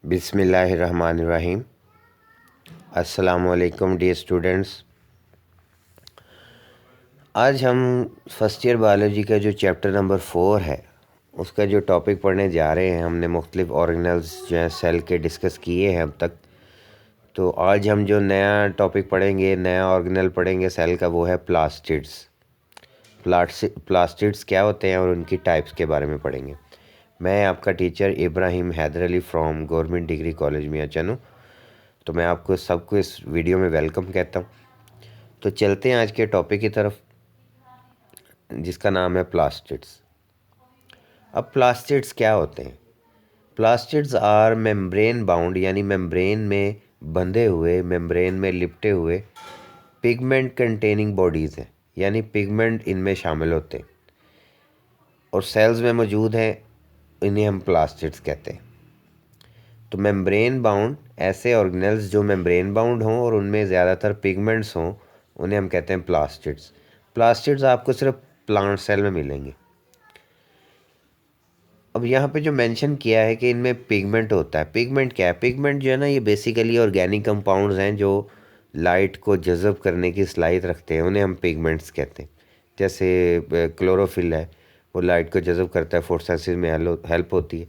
बिस्मिल्लाहिर्रहमानिर्रहीम। अस्सलामुअलैकुम dear students. आज हम फर्स्ट ईयर बायोलॉजी का जो चैप्टर नंबर 4 है उसका जो टॉपिक पढ़ने जा रहे हैं। हमने मुख्तलिफ ऑर्गेनल्स जो हैं सेल के डिस्कस किए हैं अब तक। तो आज हम जो नया टॉपिक पढ़ेंगे, नया ऑर्गेनल पढ़ेंगे सेल का, वो है प्लास्टिड्स। प्लास्टिड्स क्या होते हैं और उनकी टाइप्स के बारे में पढ़ेंगे। मैं आपका teacher Ibrahim Haider Ali from government degree college Mian Channu. तो मैं आपको सबको इस वीडियो में वेलकम कहता हूँ। तो चलते हैं आज के टॉपिक की तरफ, जिसका नाम है प्लास्टिड्स। अब प्लास्टिड्स क्या होते हैं? प्लास्टिड्स आर मेम्ब्रेन बाउंड, यानी मेम्ब्रेन में बंधे हुए, मेम्ब्रेन में लिपटे हुए पिगमेंट कंटेनिंग बॉडीज़ हैं, यानी पिगमेंट इनमें शामिल होते हैं और सेल्स में मौजूद हैं। इन्हें हम प्लास्टिड्स कहते हैं। तो मेम्ब्रेन बाउंड ऐसे ऑर्गेनल्स जो मेम्ब्रेन बाउंड हों और उनमें ज़्यादातर पिगमेंट्स हों, उन्हें हम कहते हैं प्लास्टिड्स। प्लास्टिड्स आपको सिर्फ प्लांट सेल में मिलेंगे। अब यहाँ पे जो मेंशन किया है कि इनमें पिगमेंट होता है, पिगमेंट क्या है? पिगमेंट जो है ना, ये बेसिकली ऑर्गेनिक कंपाउंड्स हैं जो लाइट को जज़ब करने की सलाहियत रखते हैं, उन्हें हम पिगमेंट्स कहते हैं। जैसे क्लोरोफिल है, वो लाइट को जज़ब करता है, फोटोसिंथेसिस में हेल्प होती है।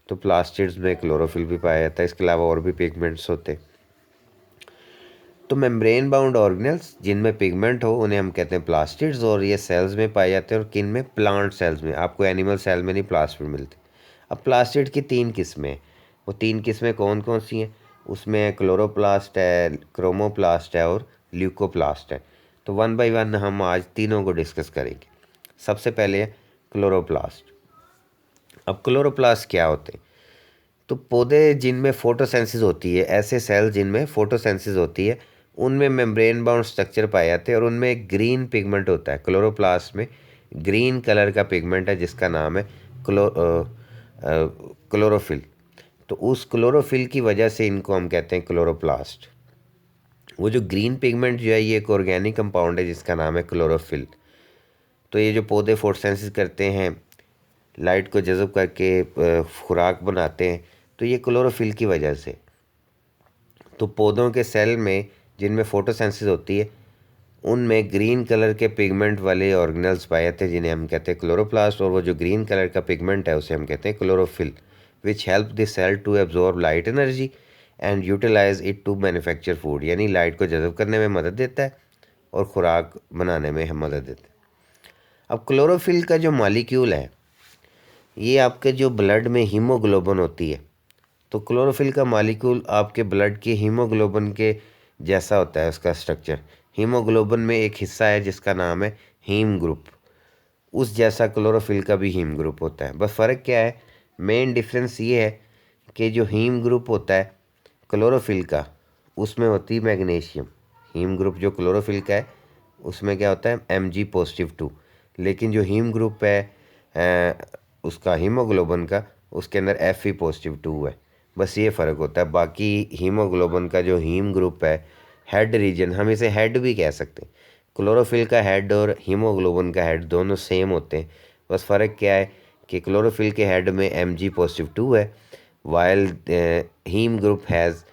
तो प्लास्टिड्स में क्लोरोफिल भी पाया जाता है, इसके अलावा और भी पिगमेंट्स होते हैं। तो मेम्ब्रेन बाउंड ऑर्गेनल्स जिनमें पिगमेंट हो उन्हें हम कहते हैं प्लास्टिड्स, और ये सेल्स में पाए जाते हैं। और किन में? प्लांट सेल्स में। आपको एनिमल सेल में नहीं प्लास्टिड मिलते। अब प्लास्टिड की 3 किस्में। वो 3 किस्में कौन कौन सी हैं? उसमें क्लोरोप्लास्ट है, क्रोमोप्लास्ट है और ल्यूकोप्लास्ट है। तो वन बाय वन हम आज तीनों को डिस्कस करेंगे। सबसे पहले है क्लोरोप्लास्ट। अब क्लोरोप्लास्ट क्या होते हैं? तो पौधे जिनमें फोटोसेंसिस होती है, ऐसे सेल जिनमें फोटोसेंसिस होती है, उनमें मेम्ब्रेन बाउंड स्ट्रक्चर पाए जाते हैं और उनमें एक ग्रीन पिगमेंट होता है। क्लोरोप्लास्ट में ग्रीन कलर का पिगमेंट है जिसका नाम है क्लोरोफिल। तो उस क्लोरोफिल की वजह से इनको हम कहते हैं क्लोरोप्लास्ट। वो जो ग्रीन पिगमेंट जो है, ये एक ऑर्गेनिक कंपाउंड है जिसका नाम है क्लोरोफिल। तो ये जो पौधे फोटोसेंसिस करते हैं, लाइट को जज़ब करके खुराक बनाते हैं, तो ये क्लोरोफिल की वजह से। तो पौधों के सेल में जिनमें फोटोसेंसिस होती है, उनमें ग्रीन कलर के पिगमेंट वाले ऑर्गेनल्स पाए जाते हैं जिन्हें हम कहते हैं क्लोरोप्लास्ट। और वो जो ग्रीन कलर का पिगमेंट है उसे हम कहते हैं chlorophyll, which help the cell to absorb light energy and utilize it to manufacture food, यानी लाइट को जज़ब करने में मदद देता है और खुराक बनाने में हम मदद देता है। अब क्लोरोफिल का जो मॉलिक्यूल है, ये आपके जो ब्लड में हीमोग्लोबिन होती है, तो क्लोरोफिल का मॉलिक्यूल आपके ब्लड के हीमोग्लोबिन के जैसा होता है। उसका स्ट्रक्चर, हीमोग्लोबिन में एक हिस्सा है जिसका नाम है हीम ग्रुप, उस जैसा क्लोरोफिल का भी हीम ग्रुप होता है। बस फ़र्क क्या है? मेन डिफरेंस ये है कि जो हीम ग्रुप होता है क्लोरोफिल का, उसमें होती है मैग्नीशियम। हीम ग्रुप जो क्लोरोफिल का है उसमें क्या होता है? Mg+2। लेकिन जो हीम ग्रुप है उसका हीमोग्लोबिन का, उसके अंदर Fe+2 है। बस ये फ़र्क होता है। बाकी हीमोग्लोबिन का जो हीम ग्रुप है, हेड रीजन, हम इसे हेड भी कह सकते हैं। क्लोरोफिल का हेड और हीमोग्लोबिन का हेड दोनों सेम होते हैं। बस फ़र्क क्या है कि क्लोरोफिल के हेड में Mg+2 है, while heme group has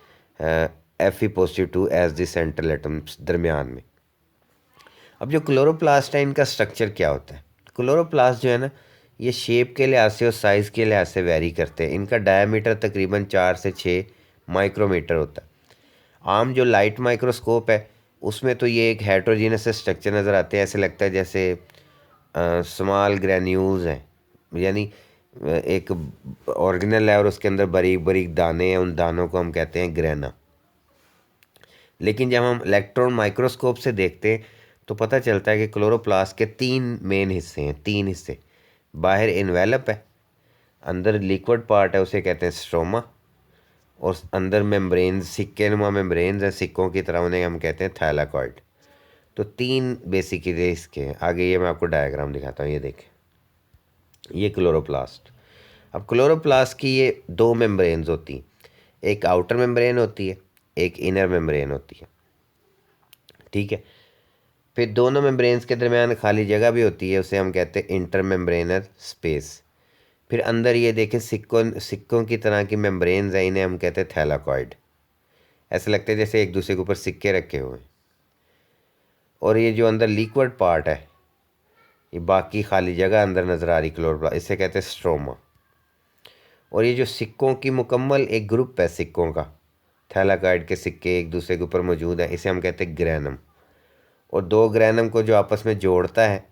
Fe+2 as the central atoms दरमियान में। अब जो क्लोरोप्लास्ट है, इनका स्ट्रक्चर क्या होता है? क्लोरोप्लास्ट जो है ना, ये शेप के लिहाज से और साइज़ के लिहाज से वेरी करते हैं। इनका डायमीटर तकरीबन 4 से 6 माइक्रोमीटर होता है। आम जो लाइट माइक्रोस्कोप है उसमें तो ये एक हेट्रोजीनस स्ट्रक्चर नज़र आते हैं। ऐसे लगता है जैसे स्मॉल ग्रैन्यूल्स हैं, यानी एक ऑर्गेनल है और उसके अंदर बारीक बारीक दाने हैं, उन दानों को हम कहते हैं ग्रेना। लेकिन जब हम इलेक्ट्रॉन माइक्रोस्कोप से देखते हैं तो पता चलता है कि क्लोरोप्लास्ट के 3 मेन हिस्से हैं। 3 हिस्से, बाहर इन्वेलप है, अंदर लिक्विड पार्ट है उसे कहते हैं स्ट्रोमा, और अंदर मेम्ब्रेन, सिक्के नुमा मेम्ब्रेन्स हैं सिक्कों की तरह, उन्हें हम कहते हैं थैलाकॉइड। तो 3 बेसिकली इसके हैं। आगे ये मैं आपको डायग्राम दिखाता हूँ, ये देखें, ये क्लोरोप्लास्ट। अब क्लोरोप्लास्ट की ये 2 मेम्ब्रेन्स होती हैं, एक आउटर मेम्ब्रेन होती है, एक इनर मेम्ब्रेन होती है। ठीक है। फिर दोनों मेम्ब्रेन्स के दरमियान खाली जगह भी होती है, उसे हम कहते हैं इंटर मेम्ब्रेनर स्पेस। फिर अंदर ये देखें सिक्कों सिक्कों की तरह की मेम्ब्रेन्स हैं, इन्हें हम कहते हैं थैलाकॉइड। ऐसे लगते हैं जैसे एक दूसरे के ऊपर सिक्के रखे हुए हैं। और ये जो अंदर लिक्विड पार्ट है, ये बाकी खाली जगह अंदर नज़र आ रही क्लोरोप्लास्ट, इसे कहते हैं स्ट्रोमा। और ये जो सिक्कों की मुकम्मल एक ग्रुप है सिक्कों का, थैलाकॉइड के सिक्के एक दूसरे के ऊपर मौजूद हैं, इसे हम कहते हैं ग्रैनम। और दो ग्रैनम को जो आपस में जोड़ता है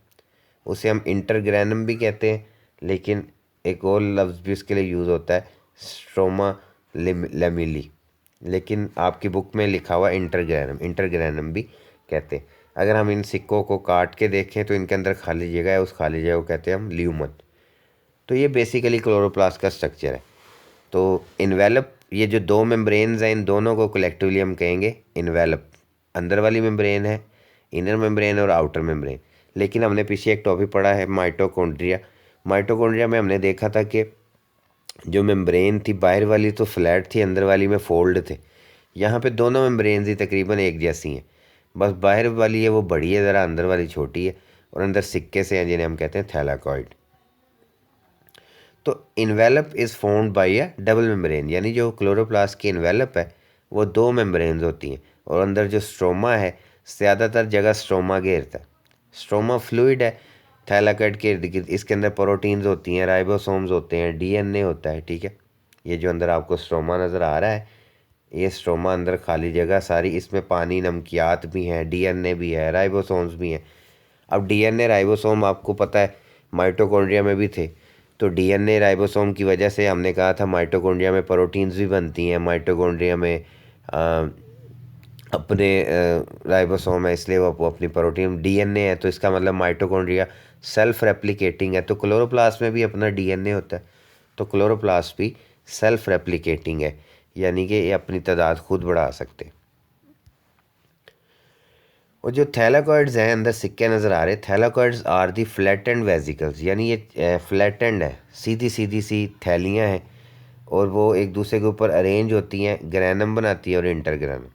उसे हम इंटरग्रैनम भी कहते हैं, लेकिन एक और लफ्ज़ भी उसके लिए यूज़ होता है, स्ट्रोमा लेमिली, लेकिन आपकी बुक में लिखा हुआ इंटरग्रैनम, इंटरग्रैनम भी कहते हैं। अगर हम इन सिक्कों को काट के देखें तो इनके अंदर खाली जगह है, उस खाली जगह को कहते हैं हम ल्यूमन। तो ये बेसिकली क्लोरोप्लास्ट का स्ट्रक्चर है। तो इन्वेलप, ये जो दो मेम्ब्रेन्स हैं इन दोनों को कलेक्टिवली हम कहेंगे इन्वेलप। अंदर वाली मेम्ब्रेन है इनर मेम्ब्रेन और आउटर मेम्ब्रेन। लेकिन हमने पीछे एक टॉपिक पढ़ा है माइटोकॉन्ड्रिया। माइटोकॉन्ड्रिया में हमने देखा था कि जो मेम्ब्रेन थी बाहर वाली तो फ्लैट थी, अंदर वाली में फोल्ड थे। यहाँ पे दोनों मेम्ब्रेन्स ही तकरीबन एक जैसी हैं, बस बाहर वाली है वो बड़ी है ज़रा, अंदर वाली छोटी है, और अंदर सिक्के से हैं जिन्हें हम कहते हैं थैलाकॉइड। तो envelope is formed by a double membrane, यानी जो क्लोरोप्लास्ट की इन्वेलप है वो दो मेम्ब्रेन्स होती हैं, और अंदर जो स्ट्रोमा है ज़्यादातर जगह स्ट्रोमा घेरता है। स्ट्रोमा फ्लूइड है थैलाकॉइड के इर्द गिर्द, इसके अंदर प्रोटीन्स होती हैं, राइबोसोम्स होते हैं, डीएनए होता है, ठीक है। ये जो अंदर आपको स्ट्रोमा नज़र आ रहा है, ये स्ट्रोमा अंदर खाली जगह सारी, इसमें पानी नमकियात भी हैं, डीएनए भी है, राइबोसोम्स भी हैं। अब डीएनए राइबोसोम आपको पता है माइटोकॉन्ड्रिया में भी थे, तो डीएनए राइबोसोम की वजह से हमने कहा था माइटोकॉन्ड्रिया में प्रोटीन्स भी बनती हैं। माइटोकॉन्ड्रिया में अपने राइबोसोम है, इसलिए वो अपनी प्रोटीन, डीएनए है तो इसका मतलब माइटोकॉन्ड्रिया सेल्फ रेप्लिकेटिंग है। तो क्लोरोप्लास्ट में भी अपना डीएनए होता है, तो क्लोरोप्लास्ट भी सेल्फ रेप्लिकेटिंग है, यानी कि ये अपनी तादाद खुद बढ़ा सकते हैं। और जो थैलाकॉइड्स हैं अंदर सिक्के नज़र आ रहे, thylakoids are the flattened vesicles, यानी ये फ्लैटेंड है, सीधी सीधी सी थैलियाँ हैं, और वो एक दूसरे के ऊपर अरेंज होती हैं, ग्रैनम बनाती है और इंटरग्रैनम।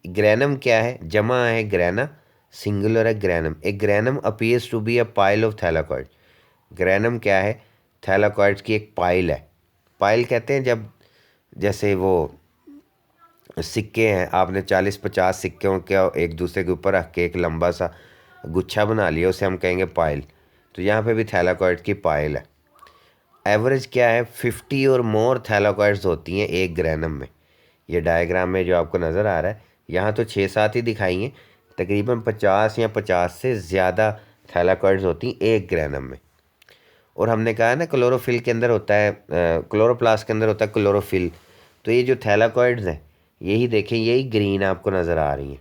ग्रैनम क्या है, जमा है ग्रैना, सिंगुलर है granum. A granum appears to be a pile of thylakoid. Granum क्या है, थैलाकॉइड्स की एक पाइल है। पाइल कहते हैं जब जैसे वो सिक्के हैं, आपने 40-50 सिक्कों के एक दूसरे के ऊपर रख के एक लंबा सा गुच्छा बना लिया, उसे हम कहेंगे पाइल। तो यहाँ पे भी थैलाकॉइड की पाइल है। एवरेज क्या है, 50 और मोर थैलाकॉइड्स होती हैं एक ग्रैनम में। ये डायग्राम में जो आपको नज़र आ रहा है, यहाँ तो 6-7 ही दिखाई हैं, तकरीबन 50 या 50 से ज़्यादा थैलाकॉइड्स होती हैं एक ग्रैनम में। और हमने कहा है ना क्लोरोफिल के अंदर होता है, क्लोरोप्लास्ट के अंदर होता है क्लोरोफिल। तो ये जो थैलाकॉइड्स हैं, यही देखें, यही ग्रीन आपको नज़र आ रही हैं,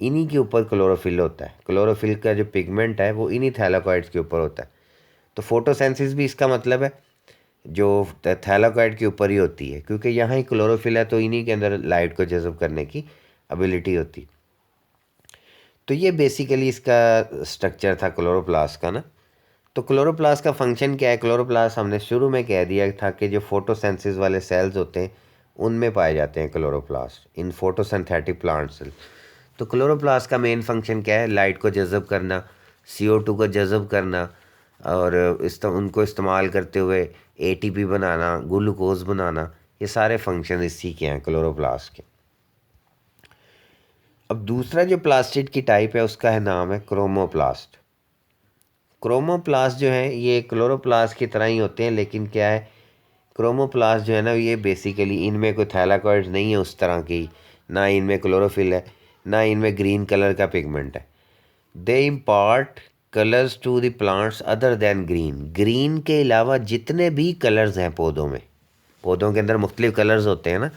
इन्हीं के ऊपर क्लोरोफिल होता है। क्लोरोफिल का जो पिगमेंट है वो इन्हीं थैलाकॉइड्स के ऊपर होता है। तो फोटोसेंसिस भी इसका मतलब है जो थैलाकॉइड के ऊपर ही होती है, क्योंकि यहाँ ही क्लोरोफिल है तो इन्हीं के अंदर लाइट को जज़ब करने की एबिलिटी होती। तो ये बेसिकली इसका स्ट्रक्चर था क्लोरोप्लास्ट का ना। तो क्लोरोप्लास्ट का फंक्शन क्या है, क्लोरोप्लास्ट हमने शुरू में कह दिया था कि जो फोटोसेंसिस वाले सेल्स होते हैं उनमें पाए जाते हैं chloroplast, in photosynthetic plant cell. तो क्लोरोप्लास्ट का मेन फंक्शन क्या है, लाइट को जज़ब करना, CO2 को जज़ब करना, और उनको इस्तेमाल करते हुए ATP बनाना, ग्लूकोज बनाना, ये सारे फंक्शन इसी के हैं क्लोरोप्लास्ट के। अब दूसरा जो प्लास्टिड की टाइप है उसका है नाम है क्रोमोप्लास्ट। क्रोमोप्लास्ट जो है ये क्लोरोप्लास्ट की तरह ही होते हैं, लेकिन क्या है, क्रोमोप्लास्ट जो है ना, ये बेसिकली इनमें कोई थैलाकॉइड्स नहीं है उस तरह की, ना इनमें क्लोरोफिल है, ना इनमें ग्रीन कलर का पिगमेंट है। They impart colours to the plants other than green. Green के अलावा जितने भी कलर्स हैं पौधों में, पौधों के अंदर मुख्तलिफ कलर्स होते हैं ना,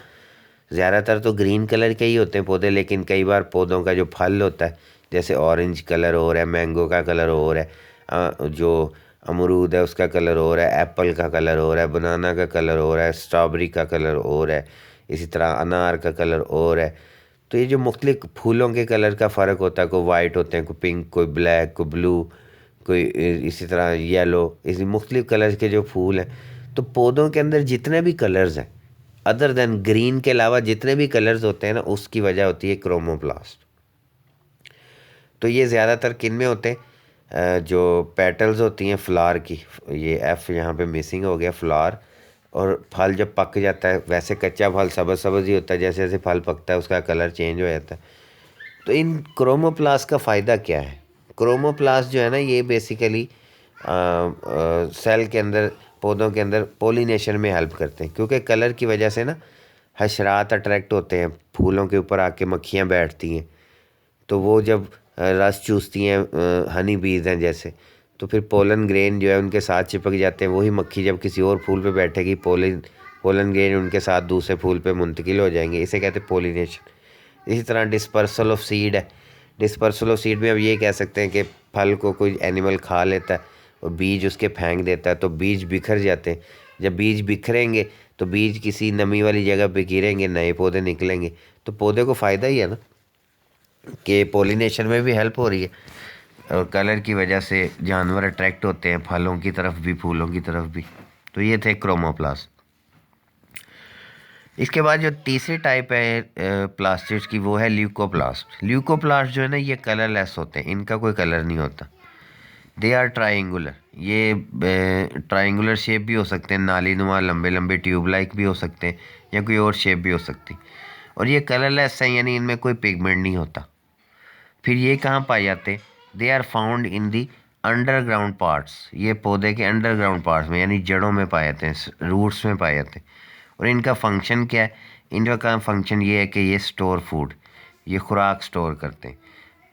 ज़्यादातर तो ग्रीन कलर के ही होते हैं पौधे, लेकिन कई बार पौधों का जो फल होता है, जैसे ऑरेंज कलर हो रहा है, मैंगो का कलर हो रहा है, जो अमरूद है उसका कलर हो रहा है, एप्पल का कलर हो रहा है, बनाना का कलर हो रहा है, स्ट्रॉबेरी का कलर हो रहा है, इसी तरह अनार का कलर हो रहा है। तो ये जो मुख्तलिफ फूलों के कलर का फ़र्क होता है, कोई वाइट होते हैं, कोई पिंक, कोई ब्लैक, कोई ब्लू, कोई इसी तरह येलो, इसी मुख्तलिफ कलर के जो फूल हैं। तो पौधों के अंदर जितने भी कलर्स हैं अदर देन ग्रीन के अलावा जितने भी कलर्स होते हैं ना, उसकी वजह होती है क्रोमोप्लास्ट। तो ये ज़्यादातर किन में होते हैं, जो पेटल्स होती हैं फ्लावर की, ये एफ यहाँ पे मिसिंग हो गया, फ्लावर। और फल जब पक जाता है, वैसे कच्चा फल सब्ज़ सब्ज़ ही होता है, जैसे जैसे फल पकता है उसका कलर चेंज हो जाता है। तो इन क्रोमोप्लास्ट का फ़ायदा क्या है? क्रोमोप्लास्ट जो है ना, ये बेसिकली सेल के अंदर, पौधों के अंदर पोलिनेशन में हेल्प करते हैं, क्योंकि कलर की वजह से ना हशरात अट्रैक्ट होते हैं, फूलों के ऊपर आके मक्खियाँ बैठती हैं। तो वो जब रस चूसती हैं, हनी बीज हैं जैसे, तो फिर पोलन ग्रेन जो है उनके साथ चिपक जाते हैं। वही मक्खी जब किसी और फूल पे बैठेगी, पोलन ग्रेन उनके साथ दूसरे फूल पे मुंतकिल हो जाएंगे, इसे कहते हैं पोलिनेशन। इसी तरह डिस्पर्सल ऑफ सीड है। डिस्पर्सल ऑफ सीड में अब ये कह सकते हैं कि फल को कोई एनिमल खा लेता है और बीज उसके फेंक देता है, तो बीज बिखर जाते हैं। जब बीज बिखरेंगे तो बीज किसी नमी वाली जगह पे गिरेंगे, नए पौधे निकलेंगे। तो पौधे को फ़ायदा ही है ना, कि पोलिनेशन में भी हेल्प हो रही है, और कलर की वजह से जानवर अट्रैक्ट होते हैं फलों की तरफ भी, फूलों की तरफ भी। तो ये थे क्रोमोप्लास्ट। इसके बाद जो तीसरी टाइप है प्लास्टिड्स की, वो है ल्यूकोप्लास्ट। ल्यूकोप्लास्ट जो है ना, ये कलरलेस होते हैं, इनका कोई कलर नहीं होता। दे आर ट्राइंगुलर, ये ट्राइंगुलर शेप भी हो सकते हैं, नालीनुमा लंबे लंबे ट्यूब लाइक भी हो सकते हैं, या कोई और शेप भी हो सकती। और ये कलरलेस है, यानी इनमें कोई पिगमेंट नहीं होता। फिर ये कहाँ पाए जाते हैं? They are found in the underground parts. ये पौधे के अंडरग्राउंड पार्ट्स में, यानी जड़ों में पाए जाते हैं, रूट्स में पाए जाते हैं। और इनका फंक्शन क्या है? इनका फंक्शन ये है कि ये स्टोर फूड, ये खुराक स्टोर करते हैं।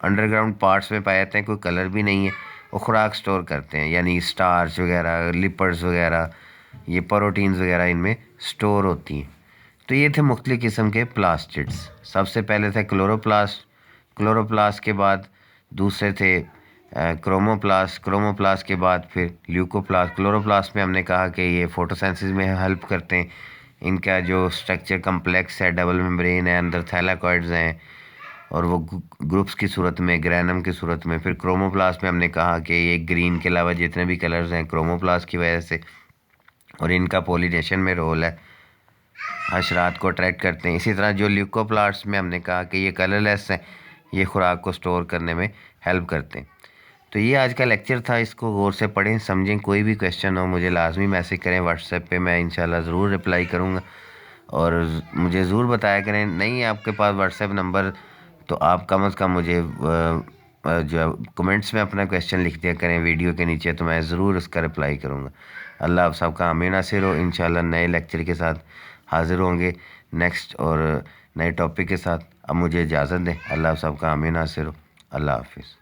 अंडरग्राउंड पार्ट्स में पाए जाते हैं, कोई कलर भी नहीं है, वो खुराक स्टोर करते हैं, यानी स्टार्च वगैरह, लिपर्ड्स वगैरह, ये प्रोटीन्स वगैरह इनमें स्टोर होती हैं। तो ये थे मुख्तलिफ़ किस्म के प्लास्टिड्स। सबसे पहले थे क्लोरोप्लास्ट, क्लोरोप्लास्ट के बाद दूसरे थे क्रोमोप्लास्ट, क्रोमोप्लास्ट के बाद फिर ल्यूकोप्लास्ट। क्लोरोप्लास्ट में हमने कहा कि ये फोटोसिंथेसिस में हेल्प करते हैं, इनका जो स्ट्रक्चर कम्प्लेक्स है, डबल मेम्ब्रेन है, अंदर थैलाकॉइड्स हैं, और वो ग्रुप्स की सूरत में, ग्रैनम की सूरत में। फिर क्रोमोप्लास्ट में हमने कहा कि ये ग्रीन के अलावा जितने भी कलर्स हैं क्रोमोप्लास्ट की वजह से, और इनका पोलिनेशन में रोल है, हशरात को अट्रैक्ट करते हैं। इसी तरह जो ल्यूकोप्लास्ट में हमने कहा कि ये कलरलेस हैं, ये खुराक को स्टोर करने में हेल्प करते हैं। तो ये आज का लेक्चर था, इसको गौर से पढ़ें समझें। कोई भी क्वेश्चन हो मुझे लाजमी मैसेज करें व्हाट्सएप पे, मैं इंशाल्लाह ज़रूर रिप्लाई करूँगा। और मुझे ज़रूर बताया करें, नहीं है आपके पास व्हाट्सएप नंबर तो आप कम अज़ कम मुझे जो कमेंट्स में अपना क्वेश्चन लिख दिया करें वीडियो के नीचे, तो मैं ज़रूर उसका रिप्लाई करूँगा। अल्लाह आप सबका आमीन नासिर हो। इंशाल्लाह नए लेक्चर के साथ हाज़िर होंगे नेक्स्ट और नए टॉपिक के साथ। अब मुझे इजाज़त दें। अल्लाह आप सबका आमीन नासिर हो। अल्लाह हाफिज़।